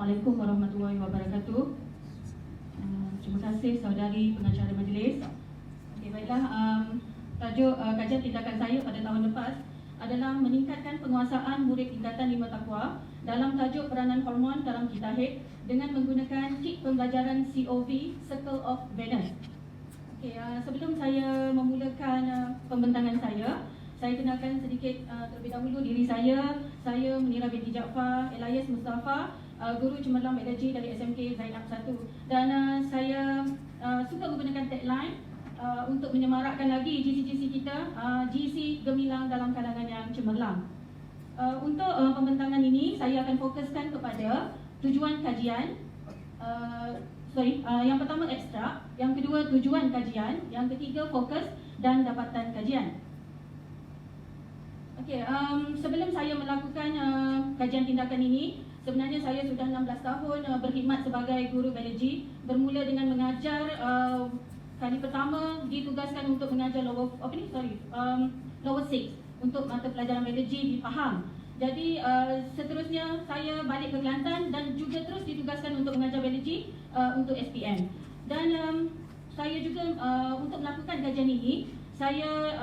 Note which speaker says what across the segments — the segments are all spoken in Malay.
Speaker 1: Assalamualaikum warahmatullahi wabarakatuh. Terima kasih saudari pengacara majlis. Okey, baiklah, tajuk kajian tindakan saya pada tahun lepas adalah meningkatkan penguasaan murid tingkatan 5 takwa dalam tajuk peranan hormon dalam kitahid dengan menggunakan kit pembelajaran COV, Circle of Venus. Okey, sebelum saya memulakan pembentangan saya kenalkan sedikit terlebih dahulu diri saya. Saya Munirah binti Jaafar Elias Mustafa, guru cemerlang biologi dari SMK Zainab 1, dan saya suka menggunakan tagline untuk menyemarakkan lagi GC-GC kita, GC gemilang dalam kalangan yang cemerlang. Untuk pembentangan ini saya akan fokuskan kepada tujuan kajian. Yang pertama ekstrak, yang kedua tujuan kajian, yang ketiga fokus dan dapatan kajian. Okey, sebelum saya melakukan kajian tindakan ini, sebenarnya saya sudah 16 tahun berkhidmat sebagai guru biologi. Bermula dengan mengajar, kali pertama ditugaskan untuk mengajar lower 6 untuk mata pelajaran biologi di Pahang. Jadi seterusnya saya balik ke Kelantan dan juga terus ditugaskan untuk mengajar biologi untuk SPM. Dan saya juga untuk melakukan kajian ini, saya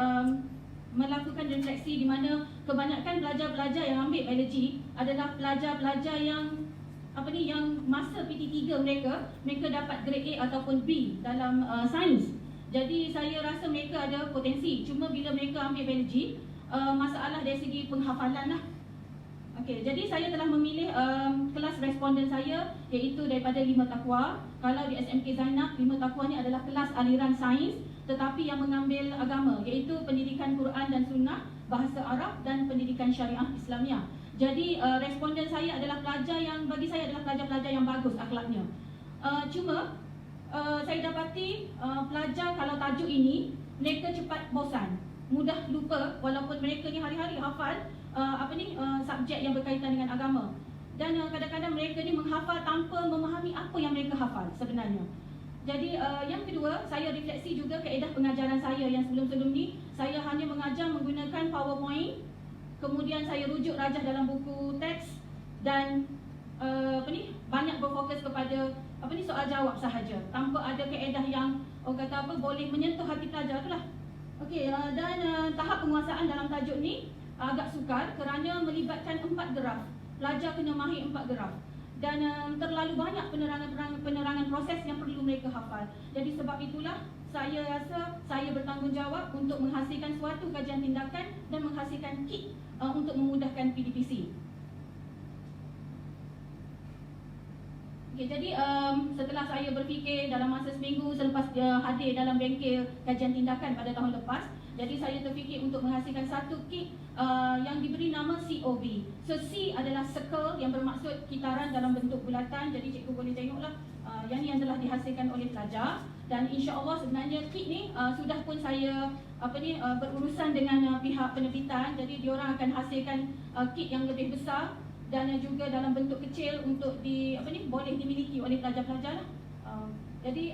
Speaker 1: melakukan refleksi di mana kebanyakan pelajar-pelajar yang ambil biologi adalah pelajar-pelajar yang yang masa PT3 mereka dapat grade A ataupun B dalam sains. Jadi saya rasa mereka ada potensi, cuma bila mereka ambil biologi, masalah dari segi penghafalan lah. Okey, jadi saya telah memilih kelas responden saya iaitu daripada 5 takwa. Kalau di SMK Zainab, 5 takwa ni adalah kelas aliran sains tetapi yang mengambil agama, iaitu pendidikan Quran dan Sunnah, bahasa Arab dan pendidikan syariah Islamiah. Jadi responden saya adalah pelajar yang bagi saya adalah pelajar-pelajar yang bagus akhlaknya. Cuma saya dapati pelajar kalau tajuk ini mereka cepat bosan, mudah lupa walaupun mereka ni hari-hari hafal subjek yang berkaitan dengan agama. Dan kadang-kadang mereka ni menghafal tanpa memahami apa yang mereka hafal sebenarnya. Jadi yang kedua, saya refleksi juga kaedah pengajaran saya yang sebelum-sebelum ni saya hanya mengajar menggunakan PowerPoint, kemudian saya rujuk rajah dalam buku teks dan banyak berfokus kepada soal jawab sahaja tanpa ada kaedah yang boleh menyentuh hati pelajar itulah. Okey, dan tahap penguasaan dalam tajuk ni agak sukar kerana melibatkan 4 graf. Pelajar kena mahir 4 graf. Dan terlalu banyak penerangan proses yang perlu mereka hafal. Jadi sebab itulah saya rasa saya bertanggungjawab untuk menghasilkan suatu kajian tindakan dan menghasilkan kit untuk memudahkan PDPC. Okay, jadi setelah saya berfikir dalam masa seminggu selepas hadir dalam bengkel kajian tindakan pada tahun lepas, jadi saya terfikir untuk menghasilkan satu kit yang diberi nama COV. So C adalah circle yang bermaksud kitaran dalam bentuk bulatan. Jadi cikgu boleh tengoklah yang ni yang telah dihasilkan oleh pelajar. Dan insya-Allah sebenarnya kit ni sudah pun saya berurusan dengan pihak penerbitan. Jadi diorang akan hasilkan kit yang lebih besar dan juga dalam bentuk kecil untuk boleh dimiliki oleh pelajar-pelajar lah. Jadi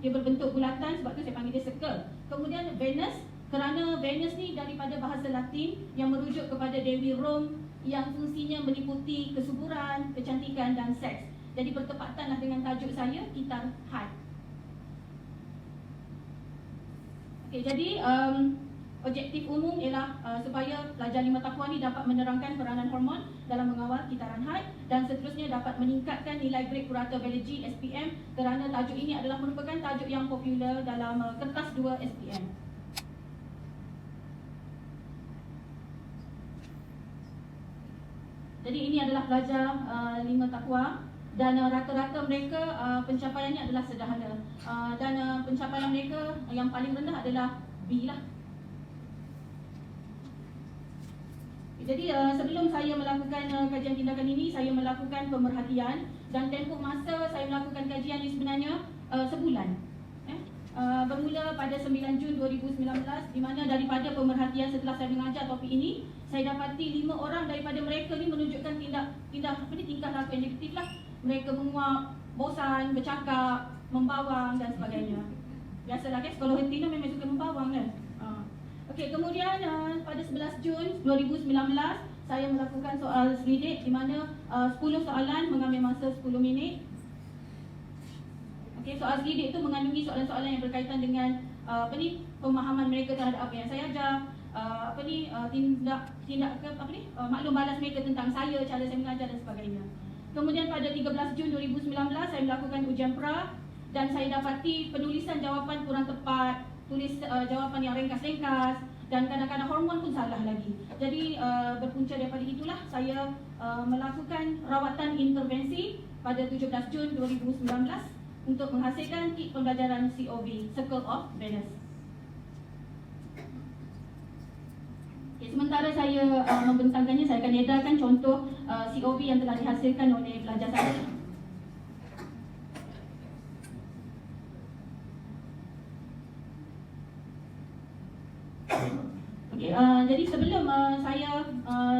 Speaker 1: dia berbentuk bulatan, sebab tu saya panggil dia circle. Kemudian Venus, kerana Venus ni daripada bahasa Latin yang merujuk kepada Dewi Rom yang fungsinya meliputi kesuburan, kecantikan dan seks. Jadi bertepatanlah dengan tajuk saya, Kitar Had. Okey, jadi objektif umum ialah supaya pelajar 5 takwa ni dapat menerangkan peranan hormon dalam mengawal kitaran haid dan seterusnya dapat meningkatkan nilai grade purata biologi SPM kerana tajuk ini adalah merupakan tajuk yang popular dalam kertas 2 SPM. Jadi ini adalah pelajar 5 takwa dan rata-rata mereka pencapaiannya adalah sederhana dan pencapaian mereka yang paling rendah adalah B lah. Jadi sebelum saya melakukan kajian tindakan ini, saya melakukan pemerhatian dan tempoh masa saya melakukan kajian ini sebenarnya sebulan. Bermula pada 9 Jun 2019 di mana daripada pemerhatian setelah saya mengajar topik ini, saya dapati 5 orang daripada mereka ni menunjukkan tingkah laku yang negatif lah. Mereka menguap, bosan, bercakap, membawang dan sebagainya. Biasalah kan, sekolah henti memang suka membawang kan. Okey, kemudian pada 11 Jun 2019 saya melakukan soal selidik di mana 10 soalan mengambil masa 10 minit. Okey, soal selidik itu mengandungi soalan-soalan yang berkaitan dengan pemahaman mereka terhadap apa yang saya ajar, maklum balas mereka tentang saya, cara saya mengajar dan sebagainya. Kemudian pada 13 Jun 2019 saya melakukan ujian pra dan saya dapati penulisan jawapan kurang tepat, jawapan yang ringkas-ringkas dan kadang-kadang hormon pun salah lagi. Jadi berpunca daripada itulah saya melakukan rawatan intervensi pada 17 Jun 2019 untuk menghasilkan kit pembelajaran COV, Circle of Venus. Okay, sementara saya membentangkannya, saya akan edarkan contoh COV yang telah dihasilkan oleh pelajar saya. Okay, jadi sebelum saya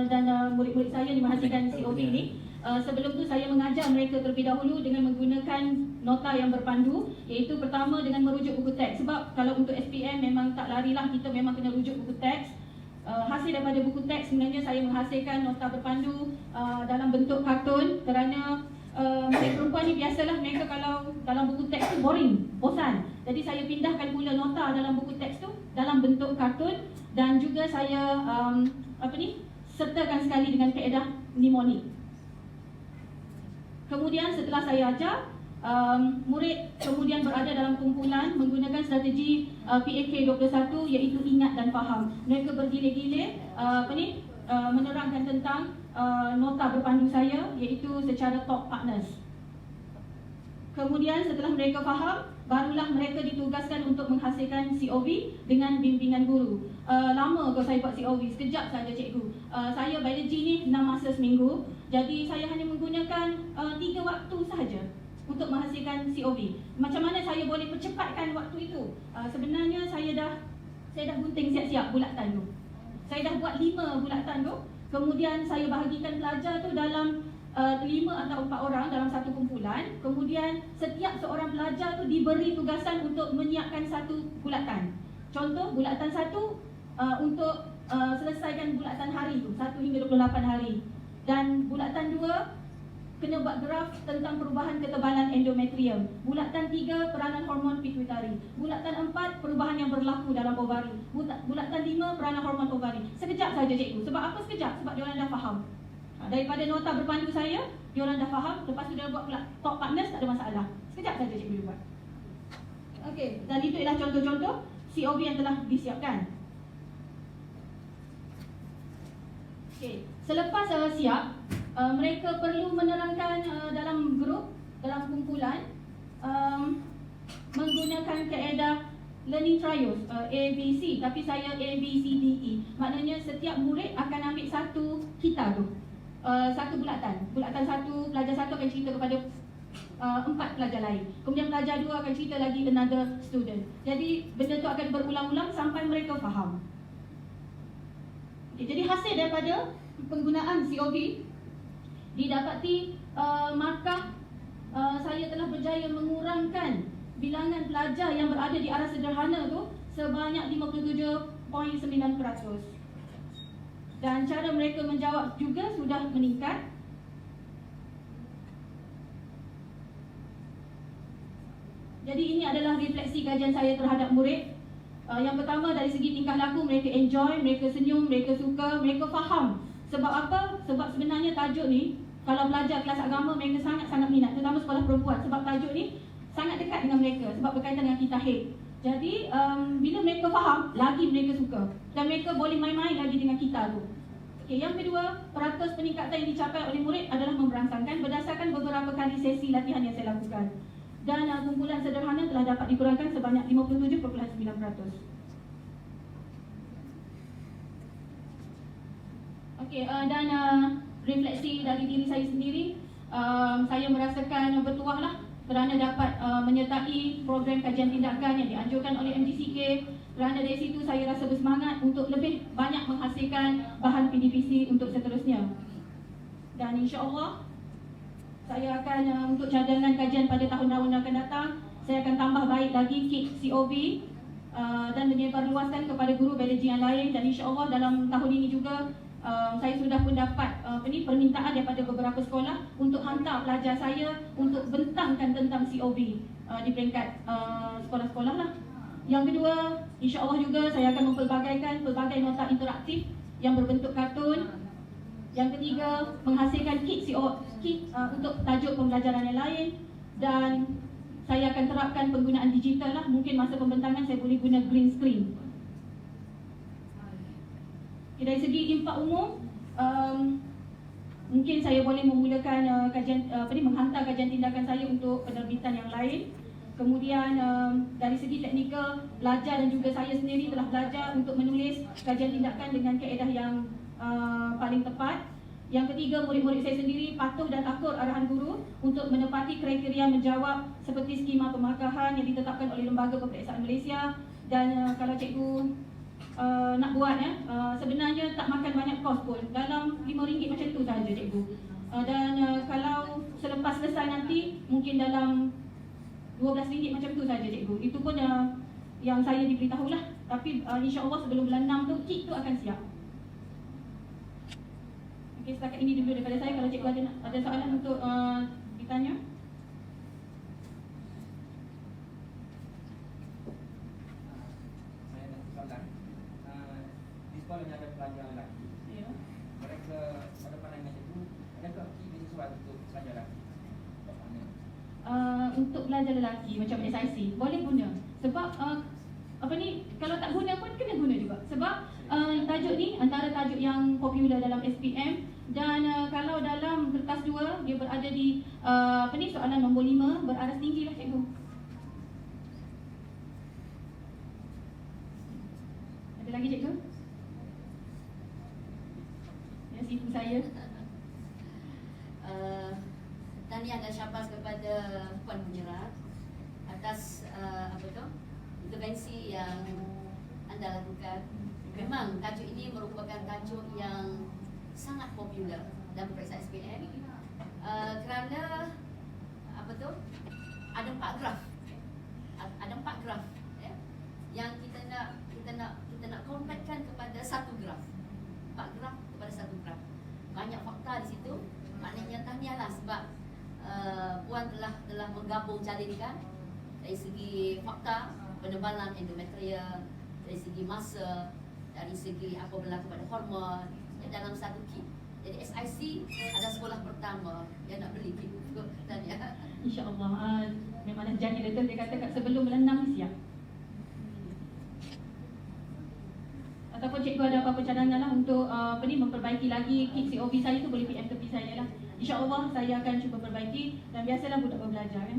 Speaker 1: dan murid-murid saya menghasilkan COV ini, sebelum tu saya mengajar mereka terlebih dahulu dengan menggunakan nota yang berpandu, iaitu pertama dengan merujuk buku teks. Sebab kalau untuk SPM memang tak larilah, kita memang kena rujuk buku teks. Hasil daripada buku teks sebenarnya saya menghasilkan nota berpandu dalam bentuk kartun kerana mereka perempuan ni biasalah mereka kalau dalam buku teks tu boring, bosan. Jadi saya pindahkan pula nota dalam buku teks tu dalam bentuk kartun dan juga saya sertakan sekali dengan kaedah mnemonik. Kemudian setelah saya ajar, murid kemudian berada dalam kumpulan menggunakan strategi PAK 21 iaitu ingat dan faham. Mereka bergilir-gilir menerangkan tentang nota berpandu saya iaitu secara talk partners. Kemudian setelah mereka faham, barulah mereka ditugaskan untuk menghasilkan COV dengan bimbingan guru. Lama kalau saya buat COV, sekejap saja cikgu. Saya biologi ni 6 masa seminggu, jadi saya hanya menggunakan 3 waktu sahaja untuk menghasilkan COV. Macam mana saya boleh percepatkan waktu itu? Sebenarnya saya dah gunting siap-siap bulatan tu. Saya dah buat 5 bulatan tu. Kemudian saya bahagikan pelajar tu dalam 5 atau 4 orang dalam satu kumpulan. Kemudian setiap seorang pelajar tu diberi tugasan untuk menyiapkan satu bulatan. Contoh bulatan 1 untuk selesaikan bulatan hari tu, 1 hingga 28 hari. Dan bulatan 2 kena buat graf tentang perubahan ketebalan endometrium. Bulatan 3 peranan hormon pituitari. Bulatan 4 perubahan yang berlaku dalam ovari. Bulatan 5 peranan hormon ovari. Sekejap saja cikgu. Sebab apa sekejap? Sebab diorang dah faham. Daripada nota berpandu saya, diorang dah faham. Lepas tu dia buat pula talk partners, tak ada masalah. Sekejap saja cikgu boleh buat. Okey, dan itu ialah contoh-contoh COV yang telah disiapkan. Okey, selepas siap, mereka perlu menerangkan dalam grup, dalam kumpulan menggunakan kaedah learning trials A, B, C. Tapi saya A, B, C, D, E. Maknanya setiap murid akan ambil satu kita tu, satu bulatan. Bulatan 1, pelajar 1 akan cerita kepada 4 pelajar lain. Kemudian pelajar 2 akan cerita lagi another student. Jadi benda tu akan berulang-ulang sampai mereka faham. Okay, jadi hasil daripada penggunaan COV didapati markah saya telah berjaya mengurangkan bilangan pelajar yang berada di arah sederhana tu sebanyak 57.9%. Dan cara mereka menjawab juga sudah meningkat. Jadi ini adalah refleksi kajian saya terhadap murid. Yang pertama, dari segi tingkah laku, mereka enjoy, mereka senyum, mereka suka, mereka faham. Sebab apa? Sebab sebenarnya tajuk ni, kalau belajar kelas agama, mereka sangat-sangat minat, terutama sekolah perempuan. Sebab tajuk ni sangat dekat dengan mereka, sebab berkaitan dengan kitahid. Jadi, bila mereka faham, lagi mereka suka. Dan mereka boleh main-main lagi dengan kita tu. Okay, yang kedua, peratus peningkatan yang dicapai oleh murid adalah memberangsangkan berdasarkan beberapa kali sesi latihan yang saya lakukan. Dan kumpulan sederhana telah dapat dikurangkan sebanyak 57.9%. Okey, dan refleksi dari diri saya sendiri, saya merasakan bertuah lah kerana dapat menyertai program kajian tindakan yang dianjurkan oleh MGCK. Kerana dari situ saya rasa bersemangat untuk lebih banyak menghasilkan bahan PDPC untuk seterusnya. Dan insya-Allah saya akan untuk cadangan kajian pada tahun-tahun akan datang, saya akan tambah baik lagi kit COV dan menyebarluaskan kepada guru biologi yang lain. Dan insya-Allah dalam tahun ini juga saya sudah pun dapat permintaan daripada beberapa sekolah untuk hantar pelajar saya untuk bentangkan tentang COB di peringkat sekolah-sekolah lah. Yang kedua, insya-Allah juga saya akan mempelbagaikan pelbagai nota interaktif yang berbentuk kartun. Yang ketiga, menghasilkan kit untuk tajuk pembelajaran yang lain, dan saya akan terapkan penggunaan digital lah. Mungkin masa pembentangan saya boleh guna green screen. Dari segi impak umum, mungkin saya boleh memulakan menghantar kajian tindakan saya untuk penerbitan yang lain. Kemudian dari segi teknikal, belajar dan juga saya sendiri telah belajar untuk menulis kajian tindakan dengan kaedah yang paling tepat. Yang ketiga, murid-murid saya sendiri patuh dan akur arahan guru untuk menepati kriteria menjawab seperti skema pemakahan yang ditetapkan oleh Lembaga Peperiksaan Malaysia. Dan kalau cikgu nak buat sebenarnya tak makan banyak kos pun, dalam RM5 macam tu saja cikgu. Dan kalau selepas selesai nanti mungkin dalam RM12 macam tu saja cikgu. Itu pun yang saya diberitahulah. Tapi insya-Allah sebelum bulan 6 tu kit tu akan siap. Okey, setakat ini dulu daripada saya. Kalau cikgu ada soalan untuk ditanya.
Speaker 2: Sekolah yang ada pelajar lelaki,
Speaker 1: Ya.
Speaker 2: mereka pada pandangan cikgu, adakah kit sesuai untuk pelajar lelaki?
Speaker 1: Untuk pelajar lelaki macam SIC boleh guna. Sebab kalau tak guna pun kena guna juga. Sebab tajuk ni antara tajuk yang popular dalam SPM. Dan kalau dalam kertas 2 dia berada di soalan nombor 5 beraras tinggi lah cikgu. Ada lagi cikgu? Ibu saya.
Speaker 3: Tahniah dan syabas kepada Puan Penyerat atas intervensi yang anda lakukan. Memang tajuk ini merupakan tajuk yang sangat popular dalam peperiksaan SPM kerana ada 4 graf. Ada 4 graf ya, yang kita nak compactkan kepada satu graf. 4 graf kepada satu graf. Banyak fakta di situ. Maknanya tahniahlah sebab Puan telah menggabung jalinkan dari segi fakta, penebalan endometrium, dari segi masa, dari segi apa berlaku pada hormon dalam satu kit. Jadi SIC adalah sekolah pertama yang nak beli kit itu. Tahniah.
Speaker 1: InsyaAllah. Memang dah janji letter dia kata sebelum bulan 6 siap. Ataupun cikgu ada apa-apa cadangan lah untuk memperbaiki lagi kit COB saya tu, boleh PM tepi saya lah. InsyaAllah saya akan cuba perbaiki. Dan biasalah budak berbelajar kan.